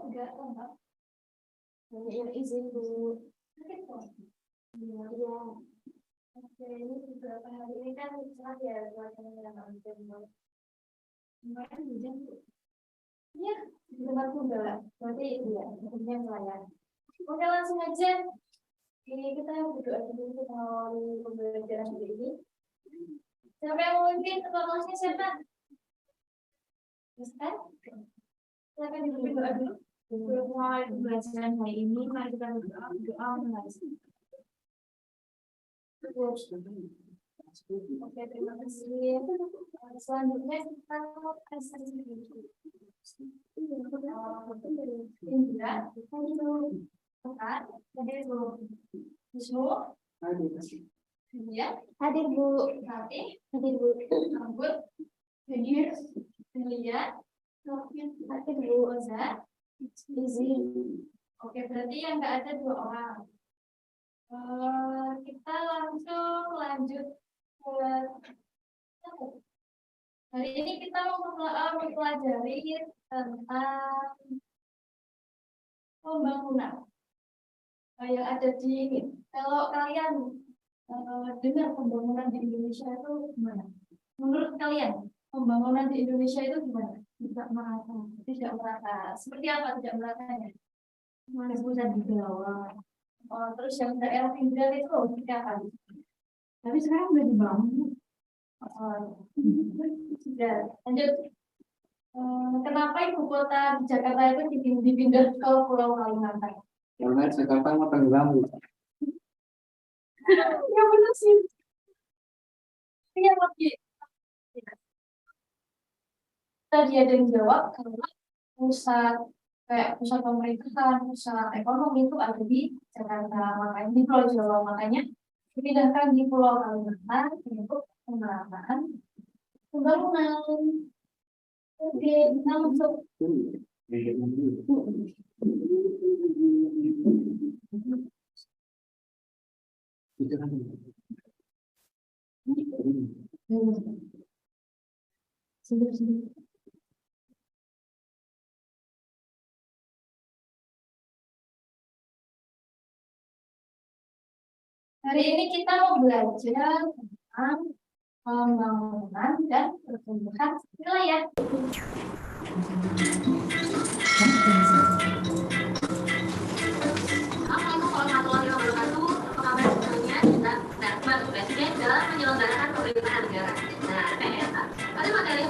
enggak enggak. Yang izin dulu. Iya. Oke, ini beberapa hari ini kan cerah ya cuacanya yang hujan. Kemarin hujan tuh. Iya, di tempatku enggak. Berarti iya, hujan nelayan. Oke, langsung aja. Ini kita berdoa dulu melalui pembelajaran hari ini. Siapa yang mau memimpin kelasnya siapa? Ustaz? Silakan dipimpin doa dulu. Sebelum mulai pembelajaran hari ini, mari kita berdoa mulai. Oke, terima kasih. Selanjutnya kita Indra, hadir Bu. Wisnu, ya, hadir Bu. Nanti, hadir Bu. Anggur, hadir. Delia, hadir Bu. Oza, izin. Oke, berarti yang nggak ada 2 orang. Kita langsung lanjut ke hari ini kita mau mempelajari tentang pembangunan yang ada di ini. Kalau kalian dengar pembangunan di Indonesia itu gimana? Menurut kalian pembangunan di Indonesia itu gimana? Tidak merata. Tidak merata. Seperti apa tidak meratanya? Pusat di bawah. Terus yang daerah pinggiran itu seperti apa? Tapi sekarang udah dibangun. Sudah lanjut. Kenapa ibu kota Jakarta itu dipindah ke Pulau Kalimantan? Karena Jakarta mau tenggelam. Ya benar sih. Iya lagi. Tadi ada yang jawab karena pusat pemerintahan, pusat ekonomi itu ada di Jakarta, makanya di Pulau Jawa, makanya dipindahkan di Pulau Kalimantan untuk pemerataan pembangunan. Oke, kita masuk. Hari ini kita mau belajar tentang pembangunan dan pertumbuhan wilayah. Assalamualaikum warahmatullahi wabarakatuh. Apa kabar semuanya? Kita bantu Presiden dalam menyelenggarakan pemerintahan negara. Nah, PNA. Pada materi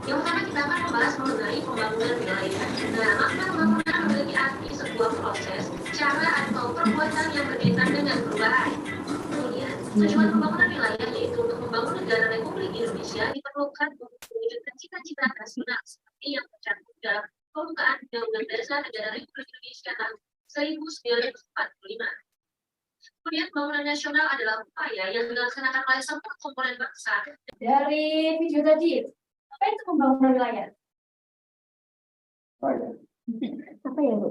yang pertama kita akan membahas mengenai pembangunan wilayah. Nah, makna pembangunan memiliki arti sebuah proses, cara atau perbuatan yang berkaitan dengan perubahan. Kemudian, tujuan pembangunan wilayah yaitu untuk membangun negara Republik Indonesia diperlukan untuk mewujudkan cita-cita nasional seperti yang tercantum dalam pembukaan Undang-Undang Dasar Negara Republik Indonesia tahun 1945. Kemudian pembangunan nasional adalah upaya yang dilaksanakan oleh semua komponen bangsa. Dari video tadi, apa itu pembangunan wilayah? Apa ya, Bu?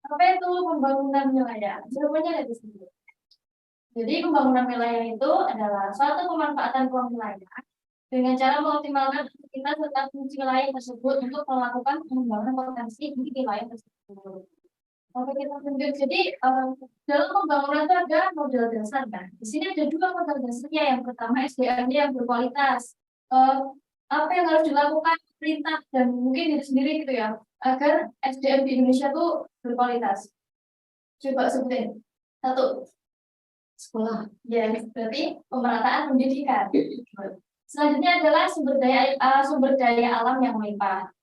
Apa itu pembangunan wilayah? Jawabannya ada di sini. Jadi pembangunan wilayah itu adalah suatu pemanfaatan ruang wilayah dengan cara mengoptimalkan aktivitas serta fungsi wilayah tersebut untuk melakukan pengembangan potensi di wilayah tersebut. Oke, kita tunjuk. Jadi dalam pembangunan itu ada modal dasar kan. Di sini ada 2 modal dasarnya. Yang pertama SDM-nya yang berkualitas. Apa yang harus dilakukan pemerintah dan mungkin diri sendiri gitu ya, agar SDM di Indonesia itu berkualitas. Coba sebutin. 1. Sekolah. Ya, berarti pemerataan pendidikan. Selanjutnya adalah sumber daya alam yang melimpah.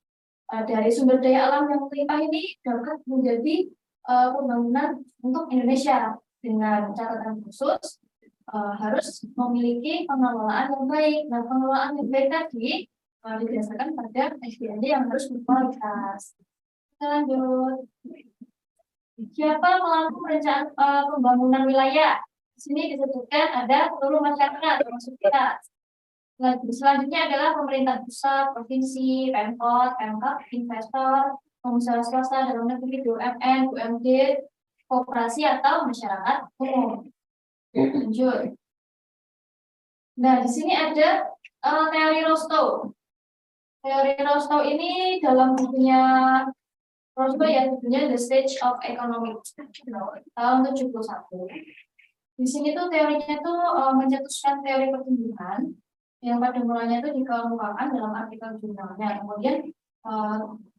Dari sumber daya alam yang melimpah ini dapat menjadi pembangunan untuk Indonesia dengan catatan khusus harus memiliki pengelolaan yang baik. Nah, pengelolaan yang baik tadi didasarkan pada SDM yang harus berkualitas. Kita lanjut. Siapa pelaku perencanaan pembangunan wilayah? Di sini disebutkan ada seluruh masyarakat termasuk kita. Selanjutnya adalah pemerintah pusat, provinsi, Pemkot, Pemkab, investor, pengusaha swasta dalam negeri, BUMN, BUMD, koperasi atau masyarakat umum. Lanjut. Nah, di sini ada teori Rostow. Teori Rostow ini dalam bukunya Roscoe ya judulnya The Stage of Economic tahun 71. Di sini tuh teorinya tuh mencetuskan teori pertumbuhan yang pada mulanya itu dikemukakan dalam artikel jurnalnya, kemudian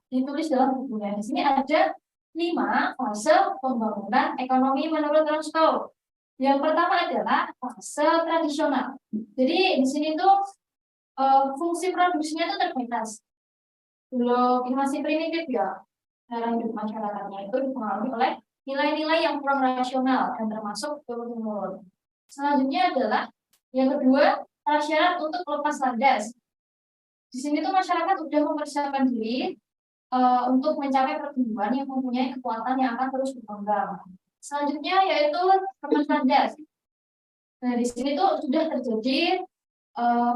ditulis dalam bukunya. Di sini ada 5 fase pembangunan ekonomi menurut Roscoe. Yang pertama adalah fase tradisional. Jadi di sini tuh fungsi produksinya itu terbatas. Belum masih primitif ya. Cara hidup masyarakatnya itu dipengaruhi oleh nilai-nilai yang kurang rasional dan termasuk turun-temurun. Selanjutnya adalah yang kedua, syarat untuk lepas landas. Di sini tuh masyarakat sudah mempersiapkan diri untuk mencapai pertumbuhan yang mempunyai kekuatan yang akan terus berkembang. Selanjutnya yaitu lepas landas. Nah, di sini tuh sudah terjadi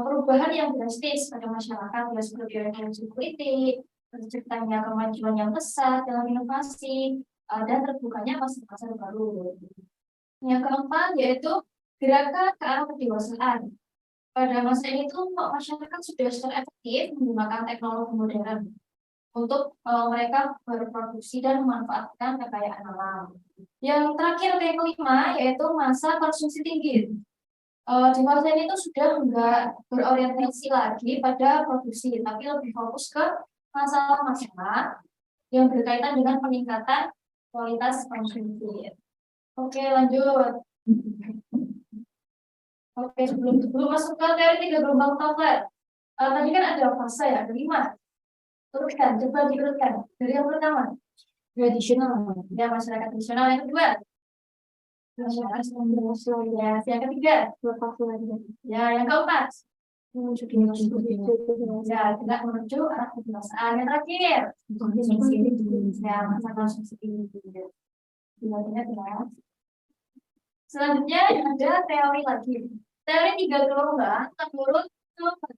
perubahan yang drastis pada masyarakat, ya seperti revolusi politik, terciptanya kemajuan yang besar dalam inovasi, dan terbukanya pasar-pasar baru. Yang keempat yaitu gerakan ke arah kedewasaan. Pada masa ini tuh masyarakat sudah secara efektif menggunakan teknologi modern untuk mereka berproduksi dan memanfaatkan kekayaan alam. Yang terakhir yang kelima yaitu masa konsumsi tinggi. Di masa ini tuh sudah enggak berorientasi lagi pada produksi, tapi lebih fokus ke masalah-masalah yang berkaitan dengan peningkatan kualitas konsumsi. Oke, lanjut. Oke, sebelum masuk ke teori 3 gelombang utama, tadi kan ada fase ya, ada 5. Teruskan, coba diurutkan. Dari yang pertama, tradisional, ya masyarakat tradisional. Yang kedua, masyarakat tradisional, ya. Yang ketiga, ya. Yang keempat, ya tidak menuju arah kedewasaan. Yang terakhir, ya masa konsumsi tinggi. Selanjutnya ada teori lagi. Teori 3 gelombang menurut gelombang.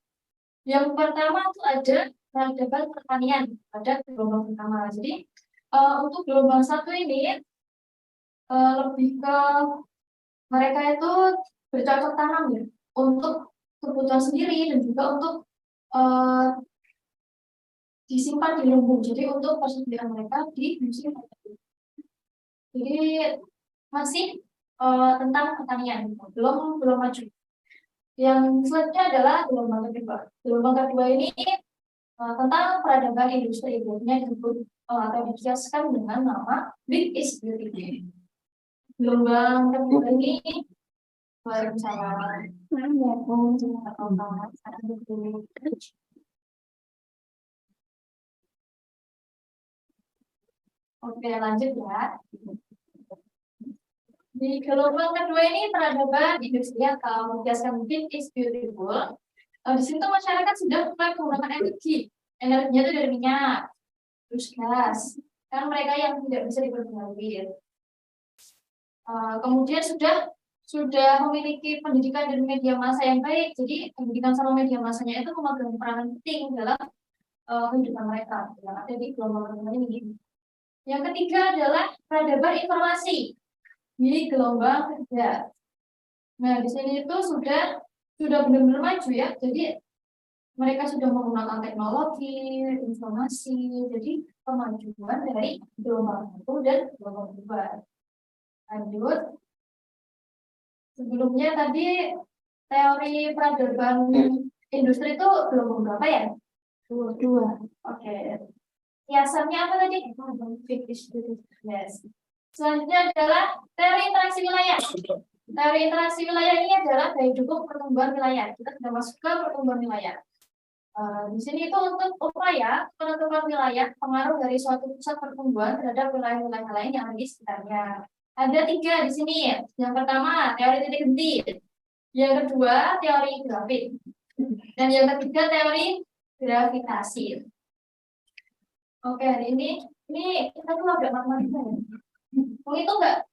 Yang pertama itu ada peradaban pertanian pada gelombang pertama. Jadi untuk gelombang 1 ini lebih ke mereka itu bercocok tanam ya untuk kebutuhan sendiri dan juga untuk disimpan di lumbung. Jadi untuk persediaan mereka di musim tertentu. Jadi masih tentang pertanian, belum maju. Yang selanjutnya adalah gelombang kedua. Gelombang kedua ini tentang peradaban industri, ibunya disebut atau dijelaskan dengan nama Big East Beauty. Gelombang kedua ini bersama Oke, lanjut ya. Di gelombang kedua ini peradaban industri atau dijelaskan Big East Beautiful. Di situ masyarakat sudah mulai menggunakan energi. Energinya itu dari minyak, terus gas. Kan mereka yang tidak bisa diperbarui. Kemudian sudah memiliki pendidikan dan media massa yang baik. Jadi pendidikan sama media massanya itu memegang peranan penting dalam kehidupan mereka yang ada di gelombang kedua ini. Yang ketiga adalah peradaban informasi di gelombang ketiga. Nah, di sini itu sudah benar-benar maju ya. Jadi mereka sudah menggunakan teknologi, informasi. Jadi kemajuan dari gelombang 1 dan gelombang 2. Lanjut. Sebelumnya tadi teori peradaban industri itu gelombang berapa ya? 2. Oke. Kiasannya apa tadi? Yes. Selanjutnya adalah teori interaksi wilayah. Teori interaksi wilayah ini adalah daya dukung pertumbuhan wilayah. Kita sudah masuk ke pertumbuhan wilayah. Di sini itu untuk upaya penentuan wilayah pengaruh dari suatu pusat pertumbuhan terhadap wilayah-wilayah lain yang ada di sekitarnya. Ada 3 di sini. Yang pertama teori titik henti. Yang kedua teori grafik. Dan yang ketiga teori gravitasi. Oke, hari ini kita tuh agak matematika ya. Itu enggak?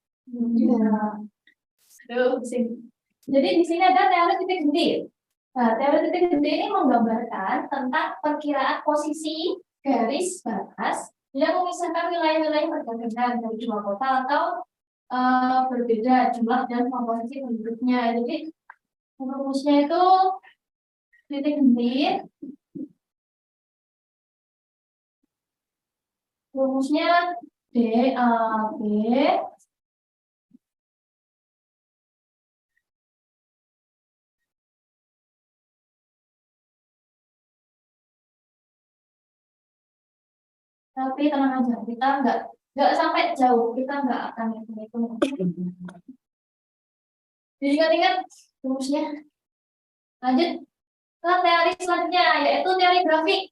Jadi di sini ada teori titik henti. Nah, teori titik henti ini menggambarkan tentang perkiraan posisi garis batas yang memisahkan wilayah-wilayah perbatasan dari 2 kota atau berbeda jumlah dan komposisi penduduknya. Jadi rumusnya itu titik henti rumusnya DAB tapi tenang aja, kita nggak sampai jauh, kita nggak akan hitung. Diingat-ingat rumusnya. Lanjut ke teori selanjutnya, yaitu teori grafik.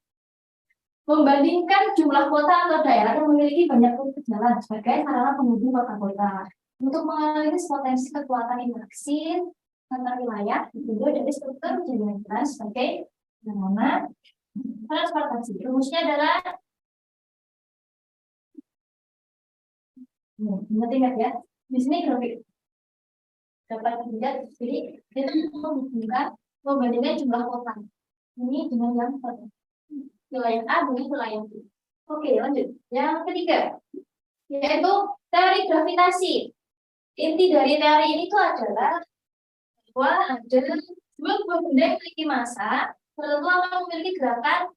Membandingkan jumlah kota atau daerah yang memiliki banyak rute jalan sebagai sarana penghubung kota-kota. Untuk menganalisis potensi kekuatan interaksi antar wilayah, ditinjau dari struktur jalan sebagai bagaimana transportasi. Rumusnya adalah ingat-ingat ya, di sini grafik dapat dilihat, jadi kita membandingkan jumlah kota ini dengan yang satu. Wilayah A dengan wilayah B. Oke, lanjut. Yang ketiga, yaitu teori gravitasi. Inti dari teori ini tuh adalah bahwa ada dua buah benda yang memiliki massa tertentu akan memiliki gerakan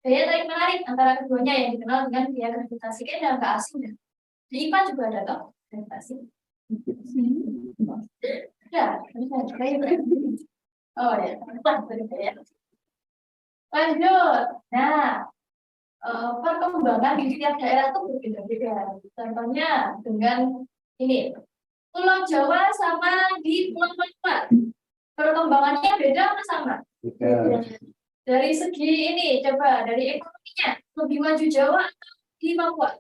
daya tarik menarik antara keduanya yang dikenal dengan gaya gravitasi. Kayaknya nggak asing ya. Di IPA juga ada toh gravitasi. Ya, oh ya, ya. Lanjut. Nah, perkembangan di setiap daerah itu berbeda-beda. Contohnya dengan ini, Pulau Jawa sama di Pulau Papua. Perkembangannya beda apa sama? Beda. Dari segi ini, coba dari ekonominya, lebih maju Jawa atau di Papua?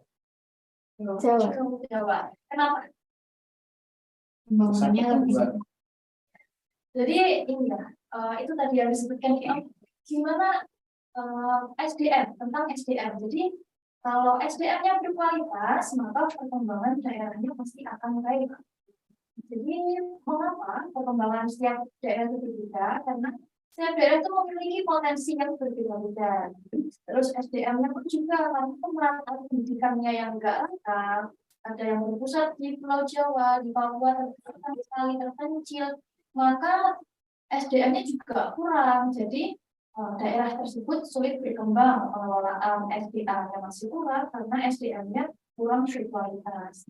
Jawa. Kenapa? Pembangunannya lebih. Jadi ini ya, itu tadi yang disebutkan gimana SDM, tentang SDM. Jadi kalau SDM-nya berkualitas, maka perkembangan daerahnya pasti akan baik. Jadi mengapa perkembangan setiap daerah itu berbeda? Karena setiap daerah itu memiliki potensi yang berbeda-beda. Terus SDM-nya pun juga, karena pemerataan pendidikannya yang enggak lengkap, ada yang berpusat di Pulau Jawa, di Papua terpencil, maka SDM-nya juga kurang. Jadi daerah tersebut sulit berkembang, pengelolaan SDA-nya masih kurang karena SDM-nya kurang berkualitas.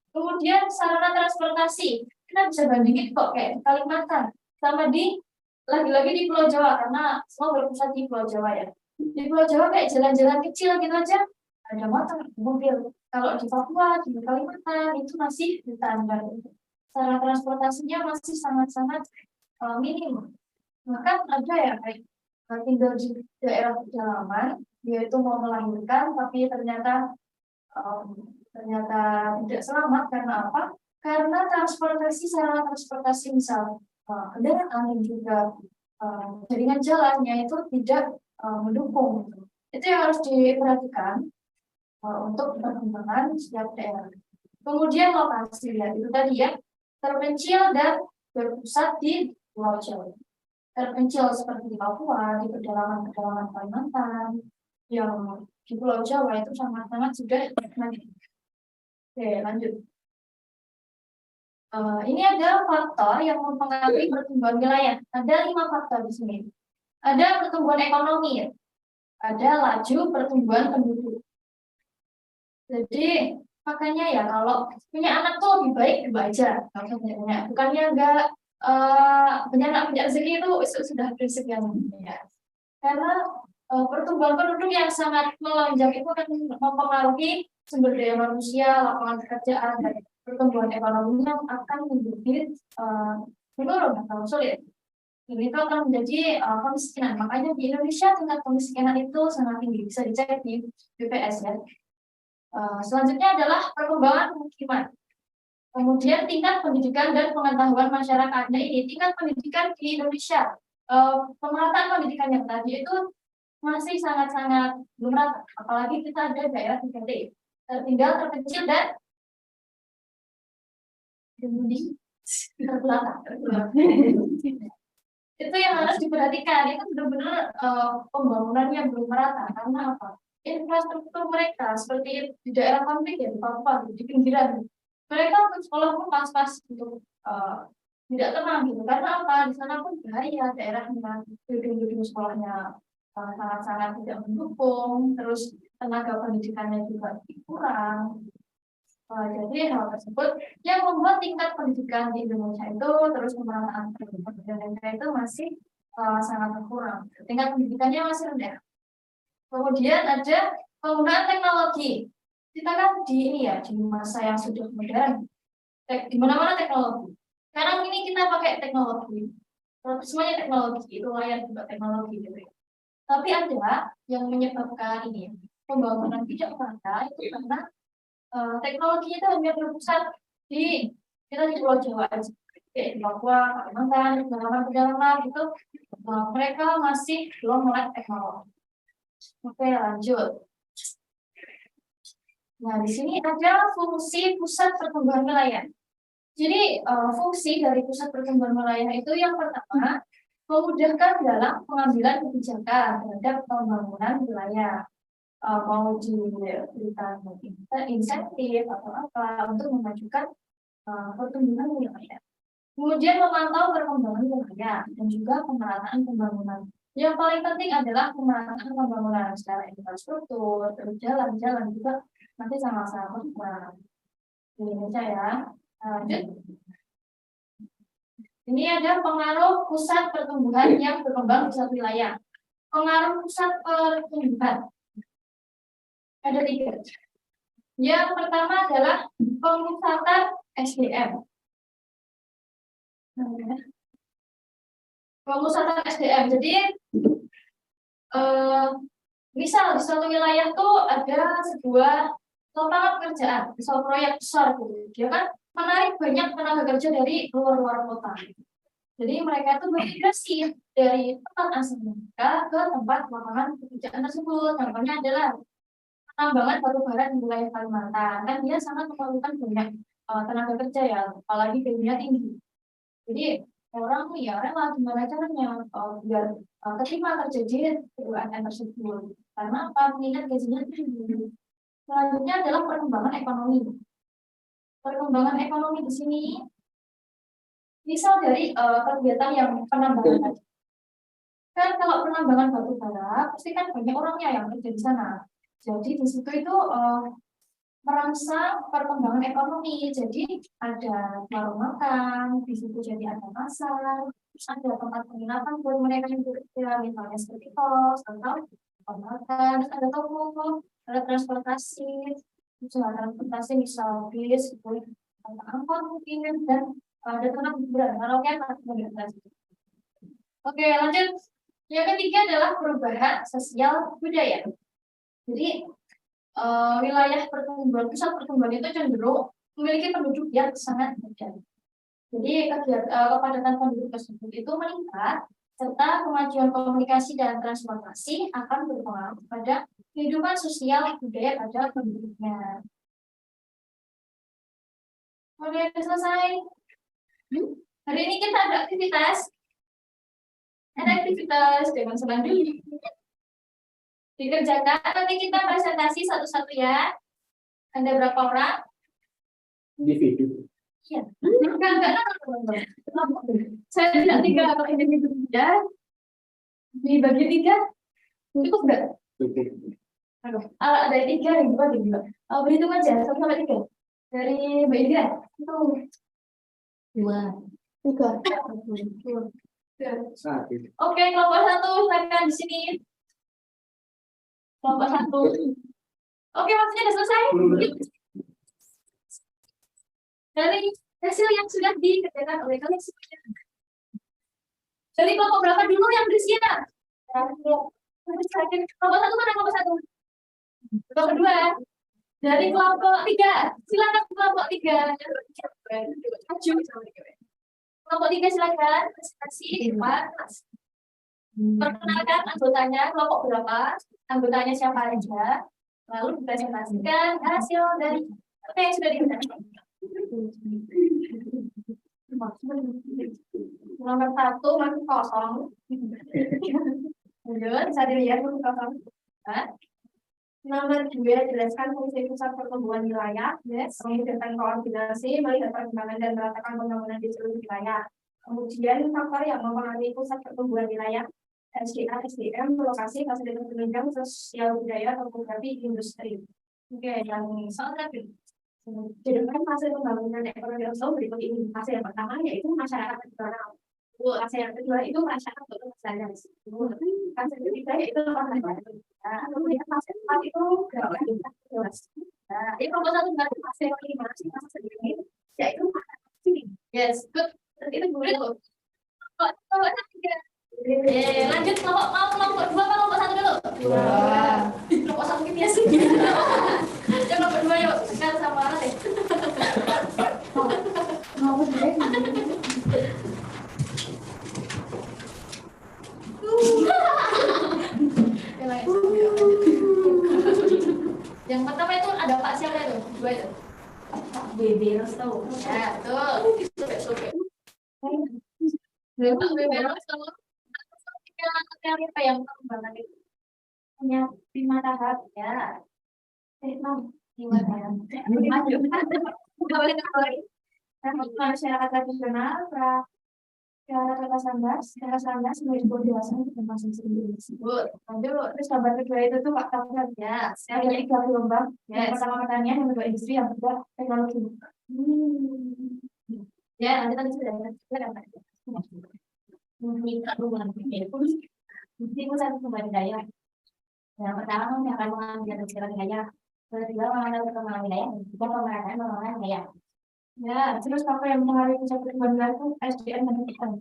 Kemudian sarana transportasi, kita bisa bandingin kok kayak di Kalimantan sama di lagi-lagi di Pulau Jawa karena semua berpusat di Pulau Jawa ya. Di Pulau Jawa kayak jalan-jalan kecil gitu aja ada motor, mobil. Kalau di Papua, di Kalimantan itu masih standar. Sarana transportasinya masih sangat-sangat minim. Maka ada ya kayak tinggal di daerah pedalaman, dia itu mau melahirkan, tapi ternyata tidak selamat karena apa? Karena sarana transportasi misal kendaraan dan juga jaringan jalannya itu tidak mendukung. Itu yang harus diperhatikan untuk perkembangan setiap daerah. Kemudian lokasi ya, itu tadi ya, terpencil dan berpusat di Pulau Jawa. Terpencil seperti di Papua, di pedalaman-pedalaman Kalimantan, yang di Pulau Jawa itu sangat-sangat sudah nanti. Oke, lanjut. Ini ada faktor yang mempengaruhi pertumbuhan wilayah. Ada 5 faktor di sini. Ada pertumbuhan ekonomi, ada laju pertumbuhan penduduk. Jadi makanya ya kalau punya anak tuh lebih baik aja, bukannya enggak punya anak punya rezeki itu sudah prinsip yang ya. Karena pertumbuhan penduduk yang sangat melonjak itu akan mempengaruhi sumber daya manusia, lapangan pekerjaan, dan pertumbuhan ekonominya akan menjadi menurun atau sulit. Jadi itu akan menjadi kemiskinan. Makanya di Indonesia tingkat kemiskinan itu sangat tinggi, bisa dicek di BPS ya. Selanjutnya adalah perkembangan pemukiman. Kemudian tingkat pendidikan dan pengetahuan masyarakat. Nah ini tingkat pendidikan di Indonesia, pemerataan pendidikan yang tadi itu masih sangat-sangat belum rata. Apalagi kita ada daerah 3T, tertinggal, terpencil, dan terbelakang. Itu yang harus diperhatikan. Itu benar-benar pembangunan yang belum merata. Karena apa? Infrastruktur mereka seperti di daerah konflik ya, di Papua, di pinggiran. Mereka sekolah pun pas-pas untuk tidak tenang gitu. Karena apa? Di sana pun bahaya daerahnya, gedung-gedung sekolahnya sangat-sangat tidak mendukung, terus tenaga pendidikannya juga kurang. Jadi hal tersebut yang membuat tingkat pendidikan di Indonesia itu terus pemerataan pendidikan itu masih sangat berkurang. Tingkat pendidikannya masih rendah. Kemudian ada penggunaan teknologi. Kita kan di ini ya di masa yang sudah modern, di mana-mana teknologi. Sekarang ini kita pakai teknologi, semuanya teknologi, itu layar juga teknologi gitu ya. Tapi ada yang menyebabkan ini pembangunan tidak merata itu karena teknologi itu hanya berpusat di kita di Pulau Jawa aja, kayak di Papua, Kalimantan, pedalaman gitu. Mereka masih belum melek teknologi. Oke, lanjut. Nah, di sini ada fungsi pusat pertumbuhan wilayah. Jadi, fungsi dari pusat pertumbuhan wilayah itu yang pertama, memudahkan dalam pengambilan kebijakan terhadap pembangunan wilayah. Mau diberikan insentif atau apa untuk memajukan pertumbuhan wilayah. Kemudian memantau perkembangan wilayah dan juga pemerataan pembangunan. Yang paling penting adalah pemerataan pembangunan secara infrastruktur, terus jalan-jalan juga nanti sama-sama berkurang. Di Indonesia ya. Lanjut. Ini ada pengaruh pusat pertumbuhan yang berkembang di suatu wilayah. Pengaruh pusat pertumbuhan ada 3. Yang pertama adalah pemusatan SDM. Pemusatan SDM. Jadi misal di suatu wilayah tuh ada sebuah lapangan pekerjaan, misal proyek besar gitu. Dia kan menarik banyak tenaga kerja dari luar kota. Jadi mereka itu bermigrasi dari tempat asal mereka ke tempat lapangan pekerjaan tersebut. Contohnya adalah penambangan batu bara di wilayah Kalimantan. Kan dia sangat memerlukan banyak tenaga kerja ya, apalagi gajinya tinggi. Jadi orang ya rela gimana caranya biar keterima kerja di BUMN tersebut. Karena apa? Minat gajinya tinggi. Selanjutnya adalah perkembangan ekonomi. Perkembangan ekonomi di sini misal dari kegiatan yang penambangan tadi. Kan kalau penambangan batu bara pasti kan banyak orangnya yang kerja di sana. Jadi di situ itu merangsang perkembangan ekonomi. Jadi ada warung makan, di situ jadi ada pasar, ada tempat penginapan buat mereka yang bekerja, misalnya seperti kos atau makan, ada toko, ada transportasi, misal bis, angkot mungkin, dan ada tempat hiburan, karaoke, transportasi. Oke, lanjut. Yang ketiga adalah perubahan sosial budaya. Jadi wilayah pertumbuhan, pusat pertumbuhan itu cenderung memiliki penduduk yang sangat padat. Jadi kepadatan penduduk tersebut itu meningkat, serta kemajuan komunikasi dan transportasi akan berpengaruh pada kehidupan sosial budaya pada penduduknya. Oke, selesai. Hari ini kita ada aktivitas. Ada aktivitas dengan senang dulu. Dikerjakan, nanti kita presentasi satu-satu ya. Ada berapa orang? Individu. Iya. Enggak, saya tidak 3 kalau individu ya. Dibagi 3, cukup enggak? Cukup. Ada 3 yang dibagi 2. Berhitung aja 1 sampai 3. Dari Mbak Indra itu 2, 3. Oke, kelompok 1 silakan di sini. Kelompok 1. Oke, maksudnya sudah selesai. Dari hasil yang sudah dikerjakan oleh kalian semuanya. Dari kelompok berapa dulu yang bersiap? Kelompok 1 mana kelompok 1? Kelompok 2. Dari kelompok 3. Silakan kelompok 3. Kelompok 3 silakan presentasi di depan. Perkenalkan anggotanya, kelompok berapa, anggotanya siapa aja, lalu dipresentasikan hasil dari apa yang sudah dikerjakan. Nomor 1 masih kosong. Lanjut, bisa dilihat masih kosong. Nomor 2 jelaskan fungsi pusat pertumbuhan wilayah, memudahkan koordinasi, melihat perkembangan dan meratakan pembangunan di seluruh wilayah. Kemudian faktor yang mempengaruhi pusat pertumbuhan wilayah SDM, lokasi, fasilitas penunjang, sosial budaya, topografi, industri. Oke, yang soal tadi. Jadi kan fase pembangunan ekonomi nasional berikut ini. Fase yang pertama yaitu masyarakat tradisional. Fase yang kedua itu masyarakat berkesan. Fase ketiga yaitu orang baru. Kemudian fase keempat itu gerakan jelas. Ini proposal tunggal fase kelima fase ini yaitu yes, good. Itu boleh tuh. Kelompok tiga. Lanjut kelompok dua apa kelompok satu dulu? Kelompok satu gitu ya sih. Kelompok dua yuk, sekarang sama orang deh. Yang pertama itu ada Pak siapa itu? Dua itu. Pak BB Resto. Ya, betul. Sobek-sobek. Pak BB Resto. Apa yang pengembangan itu? Punya 5 tahap ya. 5 tahap. Masyarakat tradisional, lepas landas menuju dewasa dan masing sendiri tersebut. Lanjut, terus gambar kedua itu tuh Pak Tabrak ya. Saya punya 3 gelombang. Yang pertama pertanian, yang kedua industri, yang kedua teknologi. Ya, nanti sudah ada. Mesti satu sumber daya. Yang pertama kami akan mengambil dari daya. Kedua mengambil perkembangan wilayah. Ketiga pemerataan pembangunan daya. Ya, terus apa yang mengaruhi pusat perkembangan itu SDM dan pendidikan.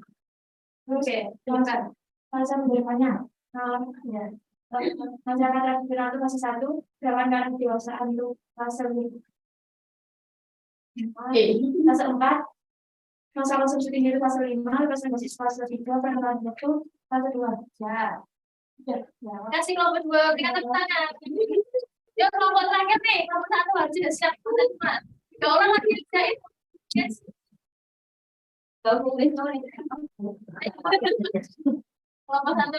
Terus silakan. Fase pendidikannya. Ya. Masyarakat tradisional itu fase 1, gerakan karena kedewasaan itu fase 5. Fase 4. Masa konsumsi tinggi itu fase 5, presentasi fase 3, penerapan waktu fase 2. Ya. Kasih kelompok 2 berikan tepuk tangan. Ya kelompok terakhir nih, kelompok 1 harus sudah siap. 3 orang lagi kerjain. Yes. Kelompok 1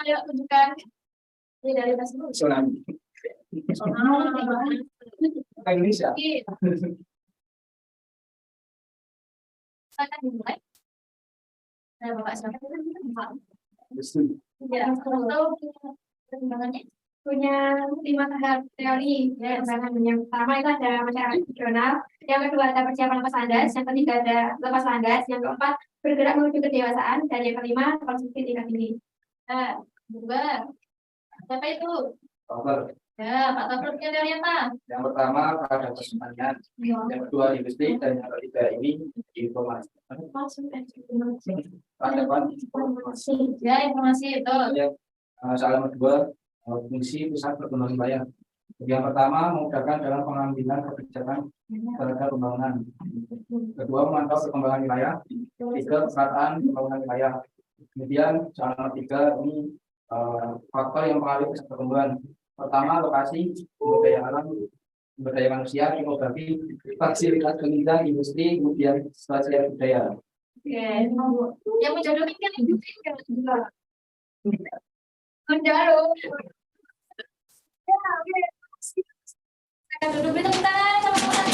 yuk tunjukkan. Ini dari Facebook. Tsunami. Indonesia. Akan dimulai. Nah, Bapak silakan Industri. ya, tahu perkembangannya punya 5 tahap teori ya. Yang pertama itu ada masyarakat tradisional, yang kedua ada persiapan lepas landas, yang ketiga ada lepas landas, yang keempat bergerak menuju kedewasaan, dan yang kelima konsumsi tingkat tinggi. Nah, kedua siapa itu? Cover. Ya, Pak Tafur punya teori apa? Yang pertama pada pertanian, yang kedua industri, dan yang ketiga ini informasi. Informasi. Ya, informasi itu. Soal nomor 2, fungsi pusat perkembangan wilayah. Yang pertama memudahkan dalam pengambilan kebijakan terhadap pembangunan. Kedua memantau perkembangan wilayah. Tiga perataan pembangunan wilayah. Kemudian soal nomor 3 ini faktor yang mengaruhi pusat perkembangan. Pertama lokasi, sumber daya alam, sumber daya manusia, demografi, fasilitas penunjang, industri, kemudian sosial budaya. Oke, yang menjadi kan industri kan juga. Menjarum. Ya, oke. Akan duduk di tepuk tangan sama-sama.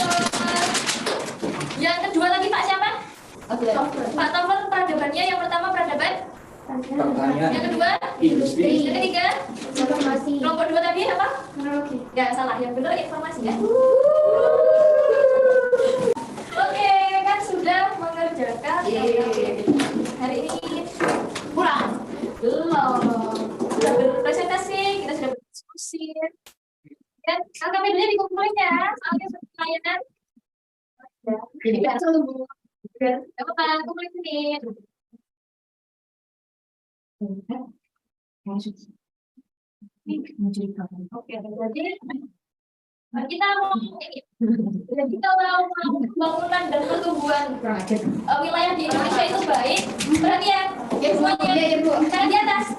Yang kedua lagi Pak siapa? Pak Tafur peradabannya yang pertama peradaban. Pertanian. Yang kedua Industri. Yang ketiga Informasi. kelompok 2 tadi apa? Teknologi. Ya salah, yang benar informasi ya. Oke, kan sudah mengerjakan hari ini pulang belum, sudah berpresentasi, kita sudah berdiskusi dan angka medianya dikumpulin ya, soalnya pelayanan jadi nggak selalu apa kumpulin sini. Oke, jadi kita mau pembangunan dan pertumbuhan wilayah di Indonesia itu baik. Perhatian, semuanya. Tangan di atas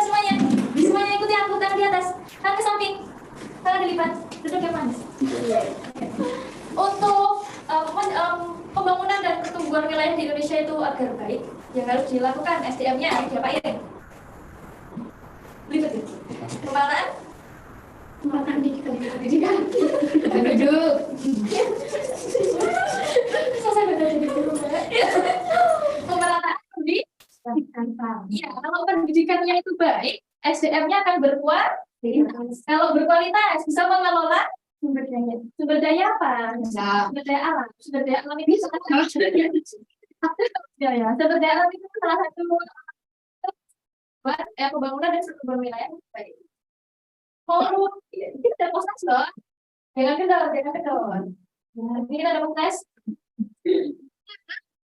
semuanya. Semuanya ikuti aku, tangan di atas, tangan ke samping, tangan dilipat, duduk yang manis. Untuk pembangunan dan pertumbuhan wilayah di Indonesia itu agar baik, yang harus dilakukan SDM-nya diapain? Berikut itu. Pemerataan pendidikan. Duduk. Selesai benar jadi guru, Mbak. Pemerataan pendidikan. Ya, kalau pendidikannya itu baik, SDM-nya akan berkualitas. Kalau berkualitas bisa mengelola sumber daya. Sumber daya apa? Sumber daya alam. Sumber daya alam itu salah satu. Ya. Sumber daya alam itu salah satu buat pembangunan dan struktur wilayah. Oh, ini ada proses loh. Jangan kendor. Ini kita ada proses.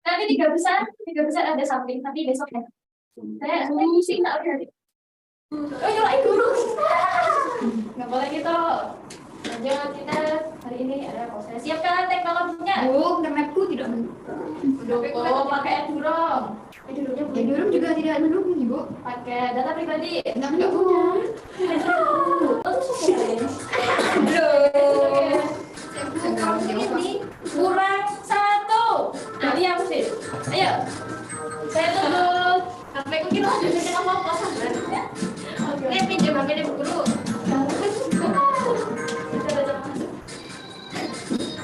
Nanti tiga besar ada samping, tapi besok ya. Saya pusing tak berani. Oh, nyalain guru. Nggak boleh gitu. Lanjut kita hari ini ada proses. Siapkan teknologinya. Bu, internetku tidak mendukung. Oh, pakai Endurong. Endurong juga tidak mendukung, Bu. Pakai data pribadi. Enggak mendukung. Oh, itu ini kurang 1. Jadi yang mesti. Ayo. Saya tutup. Sampai mungkin ada yang mau kosong. Ini pinjam HP Bu Guru.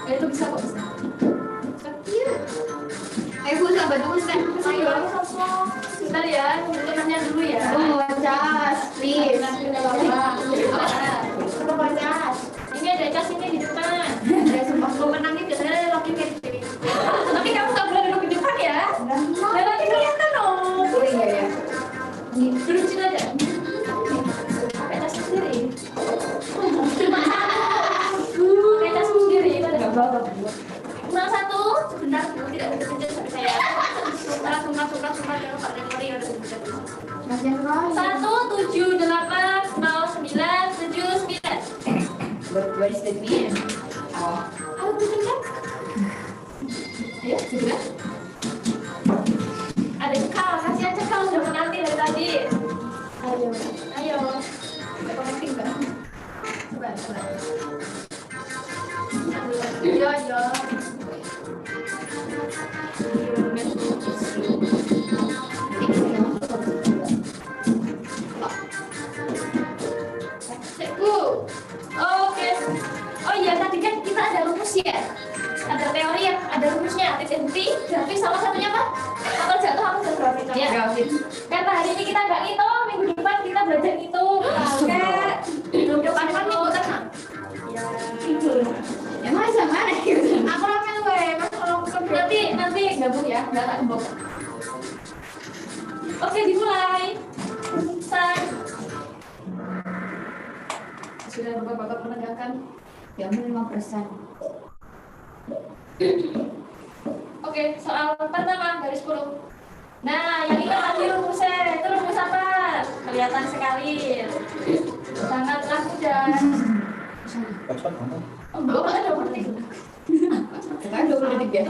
Itu bisa kok. Ayo, Bu, sabar dulu, Ustaz. Ayo, sebentar ya, temannya dulu ya. Oh, cas, please. Apa cas? Ini ada cas ini di depan. Ya, sumpah pemenangnya biasanya lagi kayak gini. Tapi kamu nggak boleh duduk di depan ya. Dan nanti kelihatan dong. Oh iya ya. Duduk sini aja. Pakai tas sendiri. Pakai tas sendiri. Itu ada gambar. Kurang 1. Sebentar, tidak bekerja sampai saya. Sumpah, jangan Pak Memori yang udah bekerja. Masih yang lain. 1780979. What is that mean? Oh. Halo, bekerja? Ayo, segera. Ada cekal, kasihan cekal sudah menanti dari tadi. Ayo. Ada connecting nggak? Coba. Yo. Oke. Oh iya, tadi kan kita ada rumus ya. Ada teori yang ada rumusnya, titik grafis salah satunya apa? Atau jatuh apa grafis? Ya. Karena hari ini kita nggak ngitung, minggu depan kita belajar ngitung. Oke. Minggu depan minggu tengah. Ya masa mana gitu? Aku ramen gue, nanti gabung ya, nggak tak gembok. Oke, dimulai. Start. Sudah bapak-bapak menegakkan. Ya 5%. Oke, soal pertama garis 10. Nah, yang itu tadi rumusnya, itu rumus apa? Kelihatan sekali. Sangatlah mudah. Oh, belum ada detik. Sekarang 20 detik ya.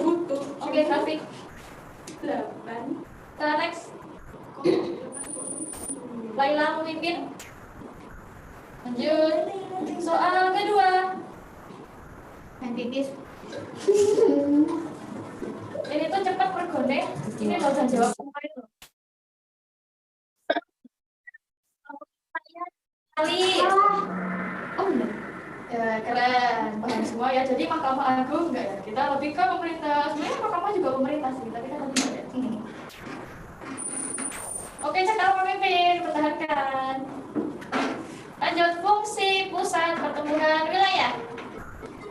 Oke, grafik 8. Kita next. Laila memimpin. Lanjut. Soal kedua. Entities. Ini tuh cepat bergone. Ini nggak usah jawab kemarin loh. Kali. Oh benar. Ya, keren. Paham semua ya. Jadi Mahkamah Agung enggak ya? Kita lebih ke pemerintah. Sebenarnya Mahkamah juga pemerintah sih, tapi kita lebih ke Oke, cekal pemimpin, pertahankan. Lanjut, fungsi pusat pertumbuhan wilayah.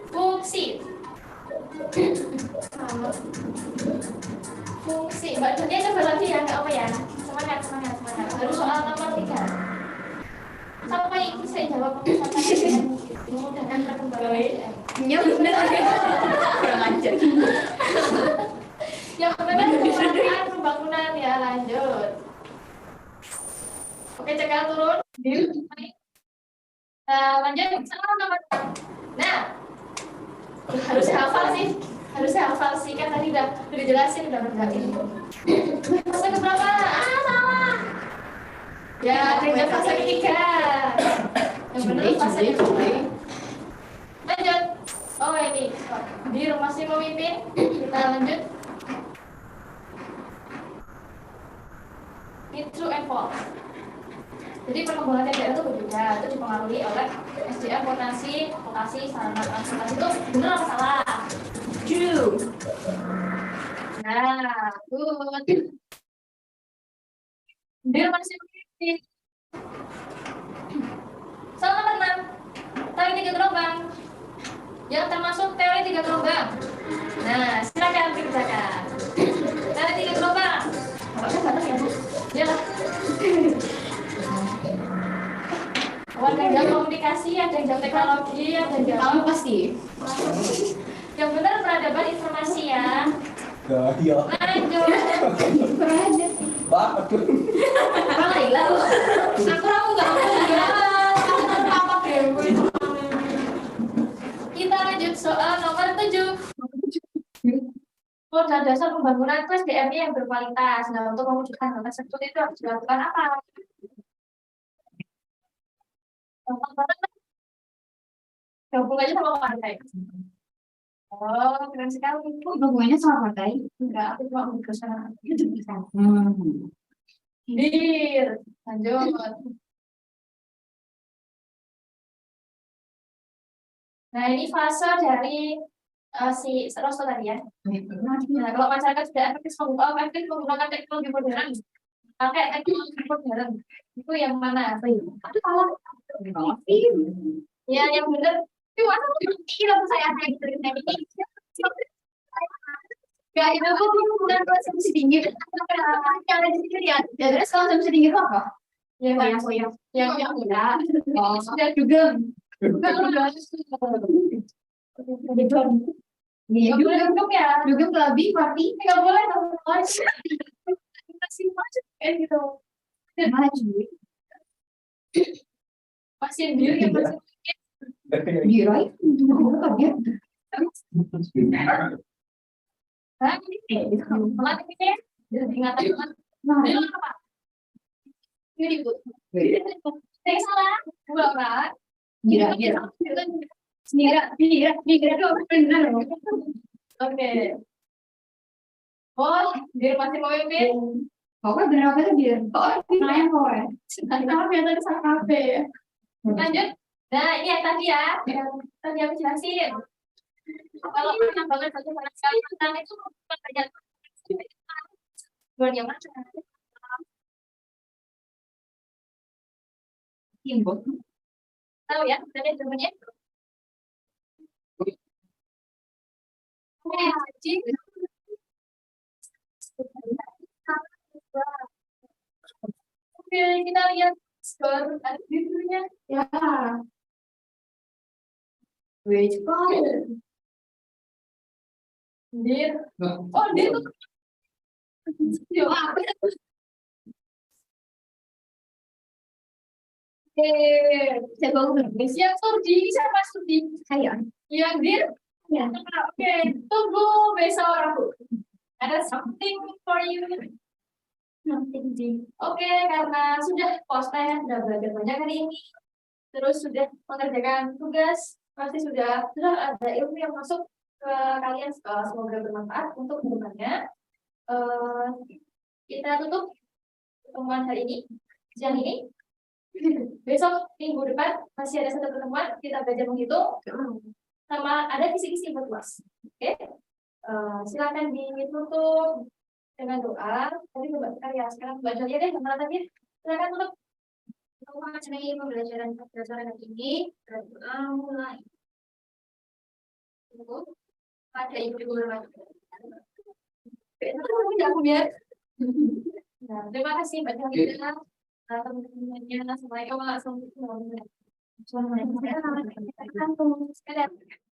Fungsi. Fungsi. Mbak Dunia coba lagi ya, nggak apa ya. Semangat. Baru soal nomor 3. Sampai ini saya jawab dengan perkembangan. Ya benar. Kurang ajar. Yang benar pembangunan ya, lanjut. Oke, cekal turun. Lanjut soal nomor. Nah, harus hafal sih kan tadi udah dijelasin udah berarti. Fase keberapa? Salah. Ya, ada fase ketiga. Yang benar fase ketiga. Lanjut. Oh ini, Dir masih memimpin. Kita lanjut. Need to evolve. Jadi perkembangan daerah itu berbeda, itu dipengaruhi oleh SDM, vokasi, sarana transportasi itu benar apa salah? True. Nah, good. Dia masih memimpin. teori 3 gelombang. Yang termasuk teori 3 gelombang. Nah, silakan dikerjakan. Teori 3 gelombang. Apakah batas ya, Bu? Ya. Ada yang jam komunikasi, ada yang jam teknologi, ada yang jam Kamu pasti. yang benar peradaban informasi ya. Iya. Lanjut. Berada. Banget. Apa Laila? Aku ramu nggak Apa dewe? Kita lanjut soal nomor 7. Modal dasar pembangunan SDM yang berkualitas. Nah, untuk mewujudkan hal tersebut itu harus dilakukan apa? Gabung aja sama partai. Oh, keren sekali. hubungannya sama partai? Enggak, aku cuma mau ke sana. Hmm. Dir, lanjut. Nah, ini fase dari si Rosto tadi ya. Nah, kalau masyarakat sudah efektif menggunakan teknologi modern, pakai teknologi modern, itu yang mana? Itu salah. Ya, yang benar. Tapi masa ini waktu saya gitu ini. Gak, itu tuh bukan konsumsi dingin. Kalau di sini ya, Terus konsumsi dingin itu apa? yang enggak. Oh, Sudah juga. iya Nggak boleh juga. duduk ya. Juga lebih berarti Nggak boleh kasih macet kayak gitu. maju. Pasien dia yang masih Gila itu bukan ya? Hah? Malah ini ingatan. Nah, Ini apa? Ini Bu. Saya salah. Dua kan? gila. Mira dua benar. Oke. Oh, dia masih mau memimpin. Pokoknya bener apa tuh dia? Oh, namanya pokoknya. Kenapa biasa di kafe ya? Lanjut. Nah, ini yang tadi ya, yang tadi aku jelasin. Kalau penambangan satu barang sekali tentang itu bukan banyak. Bukan yang mana? Timbul. Tahu ya, tadi jawabannya. Jadi, oke, kita lihat skor akhirnya. Ya. Gue cepat. Dir. Oh, dir tuh. Yo, Saya baru berbis. yang studi siapa studi? Saya. Yang dir. Ya. Oke, tunggu besok Rabu. Ada something for you. Oke, karena sudah poster, sudah belajar banyak hari ini, terus sudah mengerjakan tugas, pasti sudah ada ilmu yang masuk ke kalian. Semoga bermanfaat untuk kedepannya. Kita tutup pertemuan hari ini, siang ini. Besok minggu depan masih ada satu pertemuan, kita belajar menghitung, sama ada kisi-kisi buat kelas. Oke, silakan ditutup dengan doa. Tadi coba ya, sekarang baca aja deh mana tadi. Silakan tutup. Untuk mengenai pembelajaran hari ini, berdoa mulai. Pada ibu guru. Nah, terima kasih banyak teman-temannya. Assalamualaikum warahmatullahi wabarakatuh.